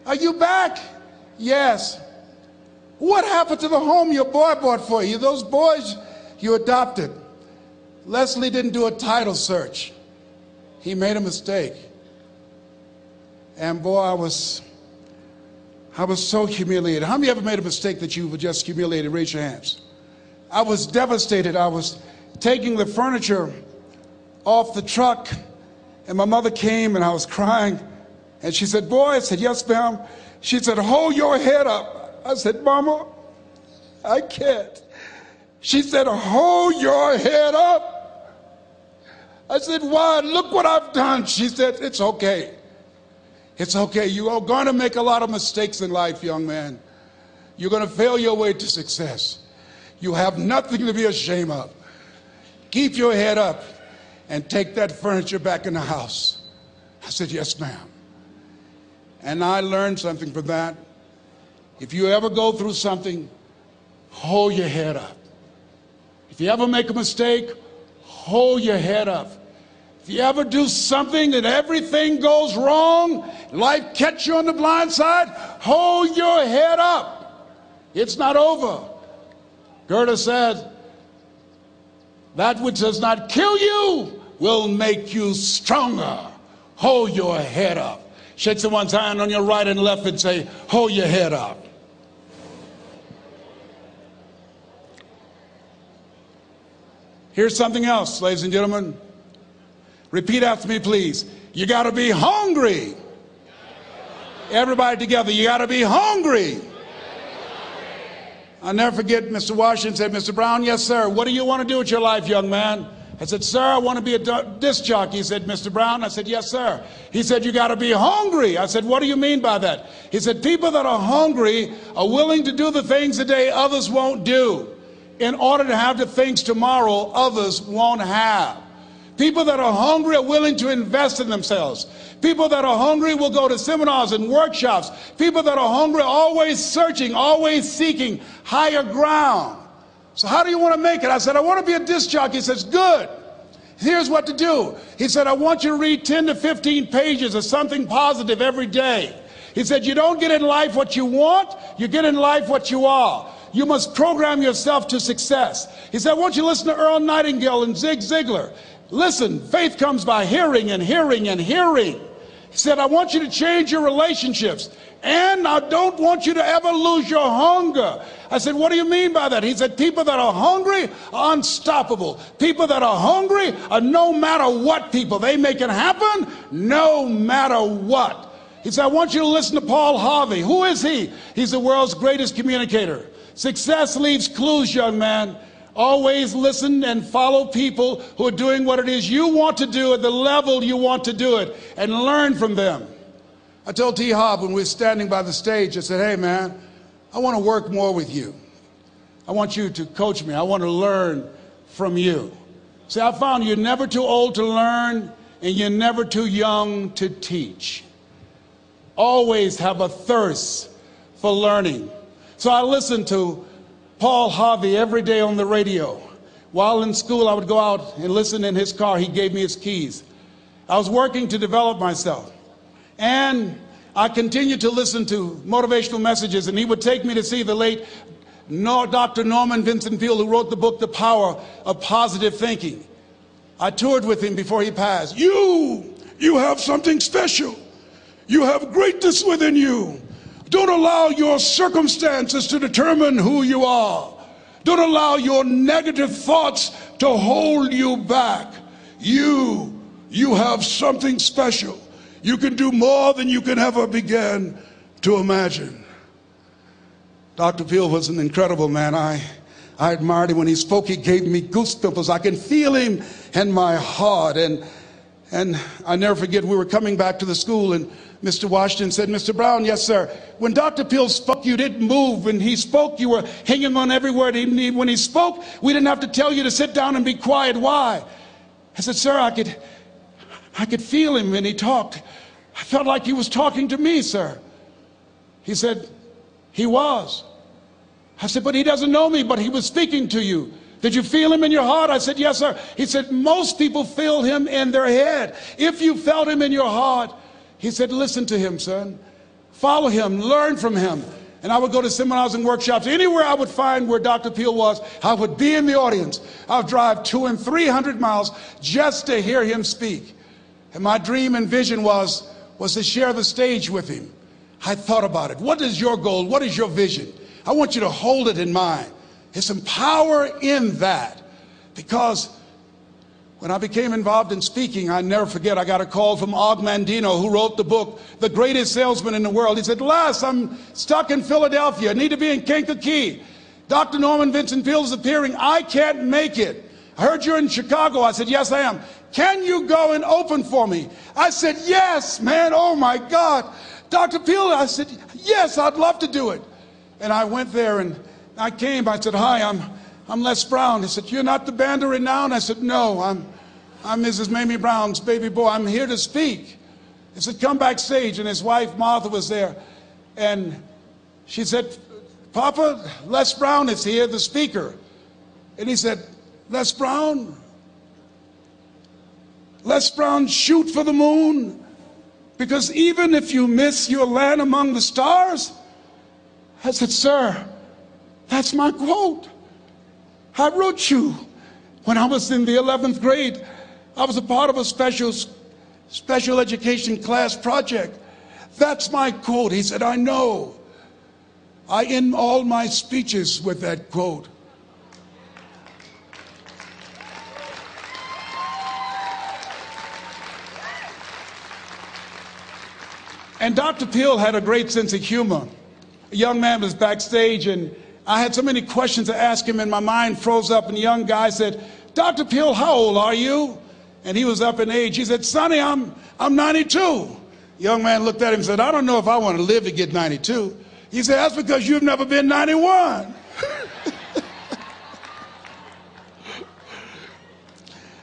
Are you back? Yes. What happened to the home your boy bought for you? Those boys you adopted. Leslie didn't do a title search. He made a mistake. And boy, I was so humiliated. How many ever made a mistake that you were just humiliated? Raise your hands. I was devastated. I was taking the furniture off the truck, and my mother came, and I was crying. And she said, boy, I said, yes, ma'am. She said, hold your head up. I said, Mama, I can't. She said, hold your head up. I said, why? Look what I've done. She said, it's okay. It's okay. You are going to make a lot of mistakes in life, young man. You're going to fail your way to success. You have nothing to be ashamed of. Keep your head up and take that furniture back in the house. I said, yes, ma'am. And I learned something from that. If you ever go through something, hold your head up. If you ever make a mistake, hold your head up. If you ever do something and everything goes wrong, life catch you on the blind side, hold your head up. It's not over. Goethe said, that which does not kill you will make you stronger. Hold your head up. Shake someone's hand on your right and left and say, hold your head up. Here's something else, ladies and gentlemen. Repeat after me, please. You got to be hungry. Everybody together, you got to be hungry. I'll never forget Mr. Washington said, Mr. Brown, yes, sir. What do you want to do with your life, young man? I said, sir, I want to be a disc jockey. He said, Mr. Brown? I said, yes, sir. He said, you got to be hungry. I said, what do you mean by that? He said, people that are hungry are willing to do the things today others won't do in order to have the things tomorrow others won't have. People that are hungry are willing to invest in themselves. People that are hungry will go to seminars and workshops. People that are hungry are always searching, always seeking higher ground. So how do you want to make it? I said, I want to be a disc jockey. He says, good. Here's what to do. He said, I want you to read 10 to 15 pages of something positive every day. He said, you don't get in life what you want, you get in life what you are. You must program yourself to success. He said, I want you to listen to Earl Nightingale and Zig Ziglar. Listen, faith comes by hearing and hearing and hearing. He said, I want you to change your relationships. And I don't want you to ever lose your hunger. I said, what do you mean by that? He said, people that are hungry are unstoppable. People that are hungry are no matter what people. They make it happen no matter what. He said, I want you to listen to Paul Harvey. Who is he? He's the world's greatest communicator. Success leaves clues, young man. Always listen and follow people who are doing what it is you want to do at the level you want to do it and learn from them. I told T. Hobb when we were standing by the stage, I said, hey man, I want to work more with you. I want you to coach me. I want to learn from you. See, I found you're never too old to learn and you're never too young to teach. Always have a thirst for learning. So I listened to Paul Harvey every day on the radio. While in school, I would go out and listen in his car. He gave me his keys. I was working to develop myself. And I continued to listen to motivational messages, and he would take me to see the late Dr. Norman Vincent Peale, who wrote the book, The Power of Positive Thinking. I toured with him before he passed. You have something special. You have greatness within you. Don't allow your circumstances to determine who you are. Don't allow your negative thoughts to hold you back. You have something special. You can do more than you can ever begin to imagine. Dr. Peale was an incredible man. I admired him. When he spoke, he gave me goosebumps. I can feel him in my heart. And I never forget, we were coming back to the school, and Mr. Washington said, Mr. Brown, yes, sir. When Dr. Peale spoke, you didn't move. When he spoke, you were hanging on every word. When he spoke, we didn't have to tell you to sit down and be quiet. Why? I said, sir, I could feel him when he talked. I felt like he was talking to me, sir. He said, he was. I said, but he doesn't know me, but he was speaking to you. Did you feel him in your heart? I said, yes, sir. He said, most people feel him in their head. If you felt him in your heart, he said, listen to him, son. Follow him, learn from him. And I would go to seminars and workshops. Anywhere I would find where Dr. Peale was, I would be in the audience. I would drive 200 and 300 miles just to hear him speak. And my dream and vision was, was to share the stage with him. I thought about it. What is your goal? What is your vision? I want you to hold it in mind. There's some power in that, because when I became involved in speaking, I never forget, I got a call from Og Mandino, who wrote the book, The Greatest Salesman in the World. He said, Les, I'm stuck in Philadelphia. I need to be in Kankakee. Dr. Norman Vincent Peale is appearing. I can't make it. I heard you're in Chicago. I said, yes, I am. Can you go and open for me? I said, yes, man. Oh, my God. Dr. Peale, I said, yes, I'd love to do it. And I went there and I came. I said, hi, I'm Les Brown. He said, you're not the band of renown? I said, no, I'm Mrs. Mamie Brown's baby boy. I'm here to speak. He said, come backstage. And his wife, Martha, was there. And she said, Papa, Les Brown is here, the speaker. And he said, Les Brown, shoot for the moon, because even if you miss, you'll land among the stars. I said, sir, that's my quote. I wrote you when I was in the 11th grade. I was a part of a special education class project. That's my quote. He said, I know. I end all my speeches with that quote. And Dr. Peale had a great sense of humor. A young man was backstage, and I had so many questions to ask him, and my mind froze up, and the young guy said, Dr. Peale, how old are you? And he was up in age. He said, Sonny, I'm 92. The young man looked at him and said, I don't know if I want to live to get 92. He said, that's because you've never been 91.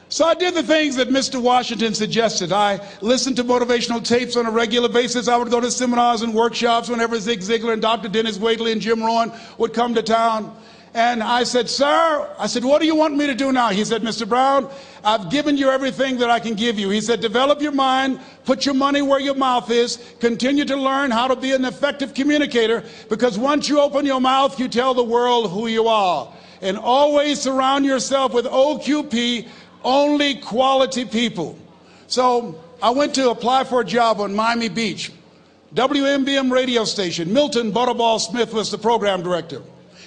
So I did the things that Mr. Washington suggested. I listened to motivational tapes on a regular basis. I would go to seminars and workshops whenever Zig Ziglar and Dr. Dennis Waitley and Jim Rohn would come to town. And I said, sir, what do you want me to do now? He said, Mr. Brown, I've given you everything that I can give you. He said, develop your mind, put your money where your mouth is, continue to learn how to be an effective communicator, because once you open your mouth, you tell the world who you are. And always surround yourself with OQP, only quality people. So I went to apply for a job on Miami Beach. WMBM radio station. Milton Butterball Smith was the program director.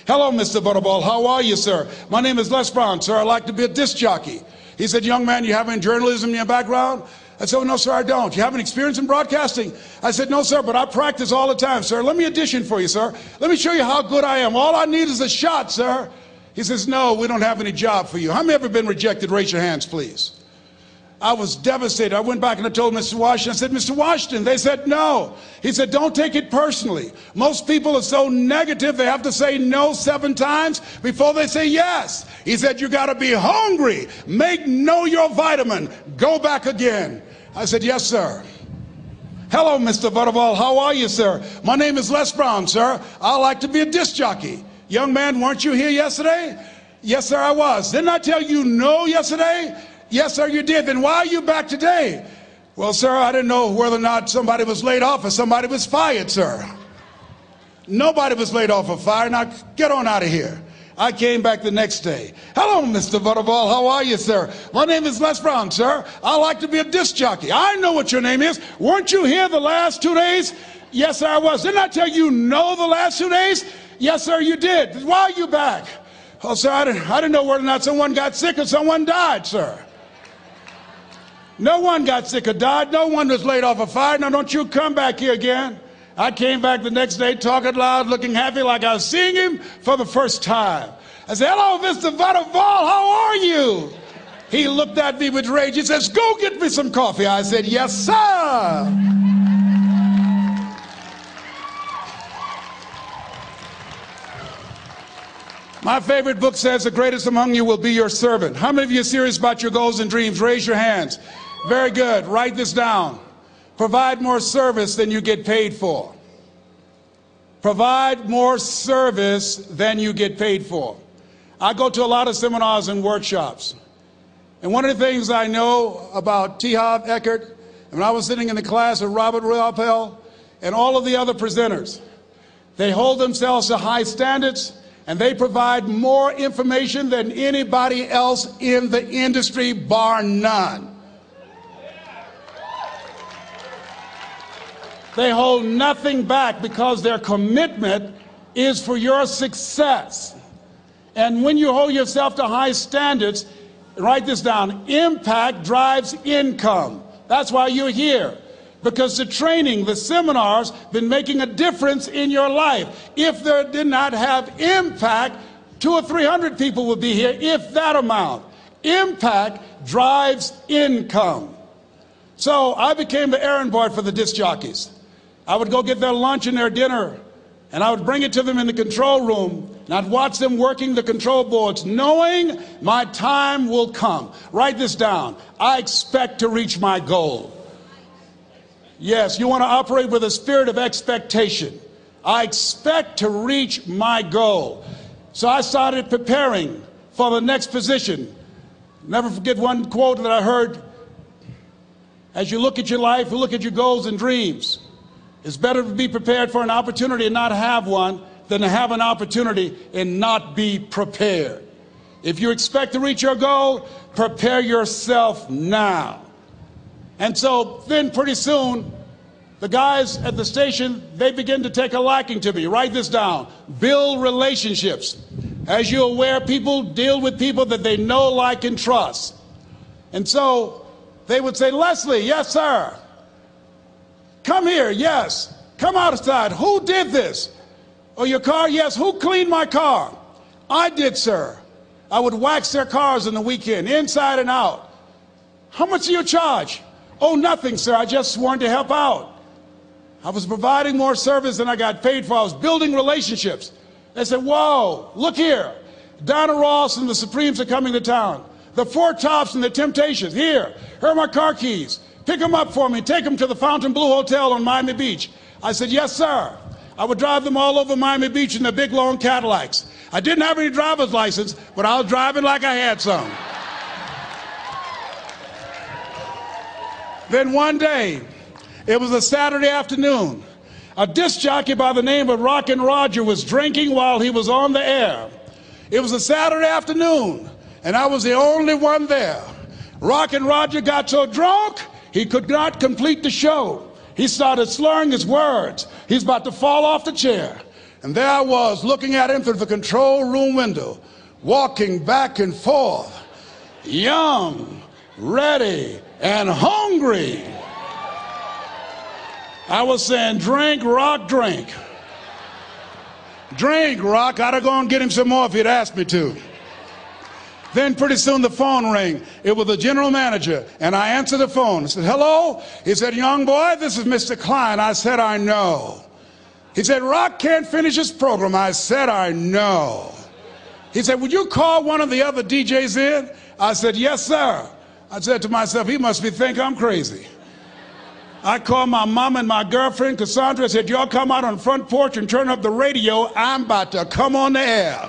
Hello, Mr. Butterball. How are you, sir? My name is Les Brown, sir. I'd like to be a disc jockey. He said, young man, you have any journalism in your background? I said, oh, no, sir, I don't. You have any experience in broadcasting? I said, no, sir, but I practice all the time, sir. Let me audition for you, sir. Let me show you how good I am. All I need is a shot, sir. He says, no, we don't have any job for you. How many ever been rejected? Raise your hands, please. I was devastated. I went back and I told Mr. Washington, I said, Mr. Washington, they said no. He said, don't take it personally. Most people are so negative, they have to say no 7 times before they say yes. He said, you got to be hungry. Know your vitamin. Go back again. I said, yes, sir. Hello, Mr. Butterball. How are you, sir? My name is Les Brown, sir. I like to be a disc jockey. Young man, weren't you here yesterday? Yes, sir, I was. Didn't I tell you no yesterday? Yes, sir, you did. Then why are you back today? Well, sir, I didn't know whether or not somebody was laid off or somebody was fired, sir. Nobody was laid off or fired. Now, get on out of here. I came back the next day. Hello, Mr. Butterball. How are you, sir? My name is Les Brown, sir. I like to be a disc jockey. I know what your name is. Weren't you here the last 2 days? Yes, sir, I was. Didn't I tell you no the last 2 days? Yes, sir, you did. Why are you back? Oh, sir, I didn't know whether or not someone got sick or someone died, sir. No one got sick or died. No one was laid off or fired. Now, don't you come back here again. I came back the next day talking loud, looking happy like I was seeing him for the first time. I said, hello, Mr. Butterball, how are you? He looked at me with rage. He says, go get me some coffee. I said, yes, sir. My favorite book says the greatest among you will be your servant. How many of you are serious about your goals and dreams? Raise your hands. Very good. Write this down. Provide more service than you get paid for. Provide more service than you get paid for. I go to a lot of seminars and workshops. And one of the things I know about T. Harv Eker, when I was sitting in the class of Robert Ruppel and all of the other presenters, they hold themselves to high standards, and they provide more information than anybody else in the industry, bar none. They hold nothing back because their commitment is for your success. And when you hold yourself to high standards, write this down, impact drives income. That's why you're here. Because the training, the seminars, been making a difference in your life. If there did not have impact, 200 or 300 people would be here, if that amount. Impact drives income. So I became the errand boy for the disc jockeys. I would go get their lunch and their dinner, and I would bring it to them in the control room, and I'd watch them working the control boards, knowing my time will come. Write this down. I expect to reach my goal. Yes, you want to operate with a spirit of expectation. I expect to reach my goal. So I started preparing for the next position. Never forget one quote that I heard. As you look at your life, you look at your goals and dreams. It's better to be prepared for an opportunity and not have one than to have an opportunity and not be prepared. If you expect to reach your goal, prepare yourself now. And so then pretty soon, the guys at the station, they begin to take a liking to me. Write this down. Build relationships. As you're aware, people deal with people that they know, like, and trust. And so they would say, Leslie, yes, sir. Come here, yes. Come outside. Who did this? Oh, your car? Yes. Who cleaned my car? I did, sir. I would wax their cars on the weekend, inside and out. How much do you charge? Oh, nothing, sir. I just sworn to help out. I was providing more service than I got paid for. I was building relationships. They said, whoa, look here. Donna Ross and the Supremes are coming to town. The Four Tops and the Temptations. Here are my car keys. Pick them up for me. Take them to the Fontainebleau Hotel on Miami Beach. I said, yes, sir. I would drive them all over Miami Beach in their big, long Cadillacs. I didn't have any driver's license, but I was driving like I had some. Then one day, it was a Saturday afternoon. A disc jockey by the name of Rockin' Roger was drinking while he was on the air. It was a Saturday afternoon, and I was the only one there. Rockin' Roger got so drunk, he could not complete the show. He started slurring his words. He's about to fall off the chair. And there I was, looking at him through the control room window, walking back and forth, young, ready, and hungry. I was saying, drink, Rock, drink. Drink, Rock. I'd have gone and get him some more if he'd asked me to. Then pretty soon the phone rang. It was the general manager, and I answered the phone. I said, hello? He said, young boy, this is Mr. Klein. I said, I know. He said, Rock can't finish his program. I said, I know. He said, would you call one of the other DJs in? I said, yes, sir. I said to myself, he must think I'm crazy. I called my mom and my girlfriend, Cassandra. I said, y'all come out on the front porch and turn up the radio. I'm about to come on the air.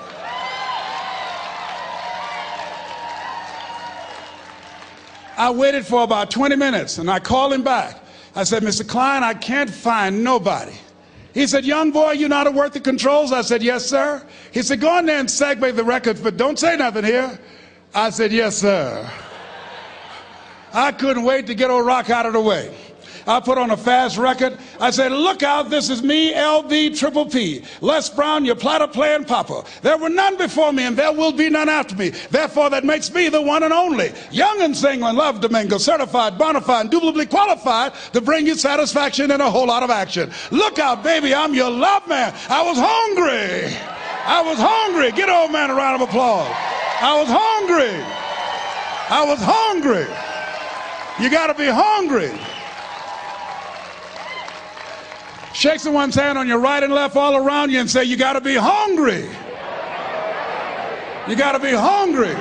I waited for about 20 minutes, and I called him back. I said, Mr. Klein, I can't find nobody. He said, young boy, you know how to work the controls? I said, yes, sir. He said, go in there and segue the records, but don't say nothing here. I said, yes, sir. I couldn't wait to get old Rock out of the way. I put on a fast record. I said, look out, this is me, LB Triple P. Les Brown, your platter playing papa. There were none before me, and there will be none after me. Therefore, that makes me the one and only. Young and single and love to mingle, certified, bona fide, indubitably qualified to bring you satisfaction and a whole lot of action. Look out, baby, I'm your love man. I was hungry. I was hungry. Get old man a round of applause. I was hungry. I was hungry. You got to be hungry. Shake someone's hand on your right and left all around you and say, you got to be hungry. You got to be hungry.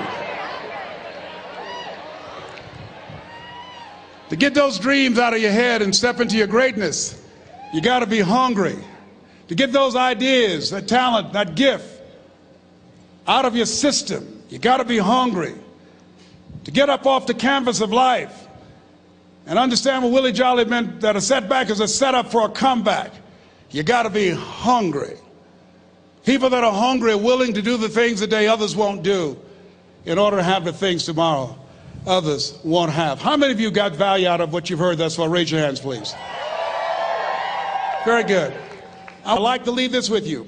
To get those dreams out of your head and step into your greatness, you got to be hungry. To get those ideas, that talent, that gift out of your system, you got to be hungry. To get up off the canvas of life and understand what Willie Jolly meant, that a setback is a setup for a comeback. You got to be hungry. People that are hungry are willing to do the things today others won't do in order to have the things tomorrow others won't have. How many of you got value out of what you've heard thus far? Raise your hands, please. Very good. I'd like to leave this with you.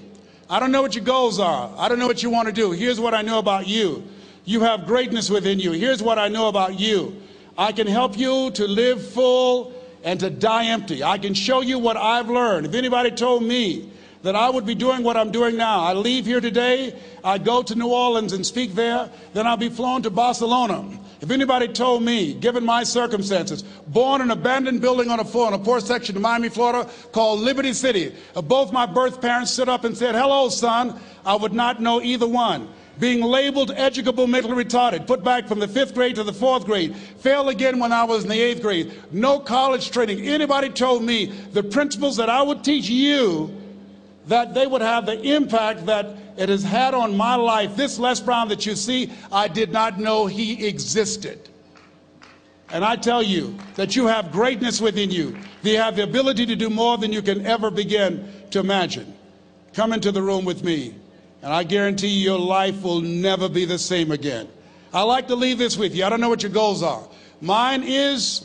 I don't know what your goals are. I don't know what you want to do. Here's what I know about you. You have greatness within you. Here's what I know about you. I can help you to live full and to die empty. I can show you what I've learned. If anybody told me that I would be doing what I'm doing now, I leave here today, I go to New Orleans and speak there, then I'll be flown to Barcelona. If anybody told me, given my circumstances, born in an abandoned building on a poor section of Miami, Florida, called Liberty City, both my birth parents stood up and said, "Hello, son," I would not know either one. Being labeled educable mentally retarded, put back from the 5th grade to the 4th grade, failed again when I was in the 8th grade, no college training. Anybody told me the principles that I would teach you, that they would have the impact that it has had on my life. This Les Brown that you see, I did not know he existed. And I tell you that you have greatness within you. You have the ability to do more than you can ever begin to imagine. Come into the room with me, and I guarantee you your life will never be the same again. I like to leave this with you. I don't know what your goals are. Mine is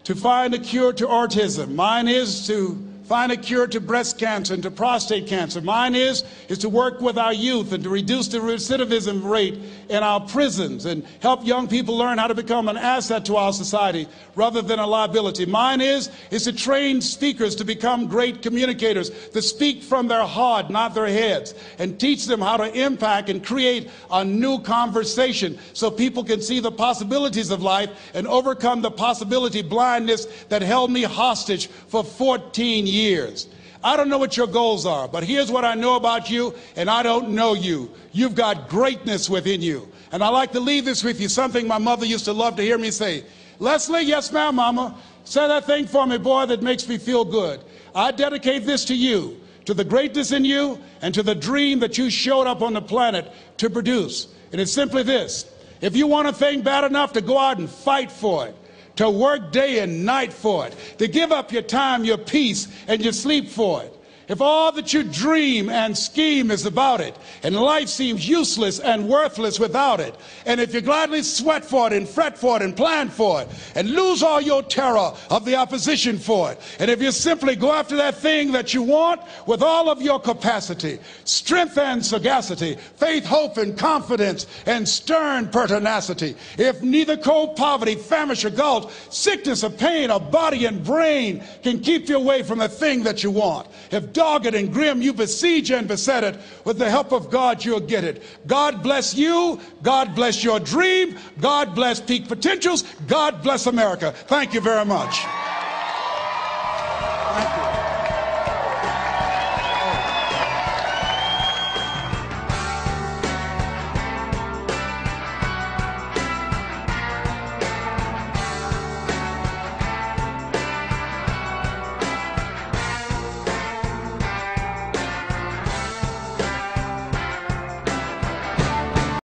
to find a cure to autism. Mine is to find a cure to breast cancer and to prostate cancer. Mine is to work with our youth and to reduce the recidivism rate in our prisons and help young people learn how to become an asset to our society rather than a liability. Mine is to train speakers to become great communicators, to speak from their heart, not their heads, and teach them how to impact and create a new conversation so people can see the possibilities of life and overcome the possibility blindness that held me hostage for 14 years. I don't know what your goals are, but here's what I know about you, and I don't know you. You've got greatness within you. And I like to leave this with you, something my mother used to love to hear me say. "Leslie," "Yes, ma'am, Mama." "Say that thing for me, boy, that makes me feel good." I dedicate this to you, to the greatness in you, and to the dream that you showed up on the planet to produce. And it's simply this: if you want a thing bad enough to go out and fight for it, to work day and night for it, to give up your time, your peace, and your sleep for it. If all that you dream and scheme is about it, and life seems useless and worthless without it, and if you gladly sweat for it and fret for it and plan for it, and lose all your terror of the opposition for it, and if you simply go after that thing that you want with all of your capacity, strength and sagacity, faith, hope, and confidence, and stern pertinacity, if neither cold poverty, famish, or gulch, sickness or pain, or body and brain can keep you away from the thing that you want, if dogged and grim you besiege and beset it, with the help of God you'll get it. God bless you. God bless your dream. God bless Peak Potentials. God bless America. Thank you very much.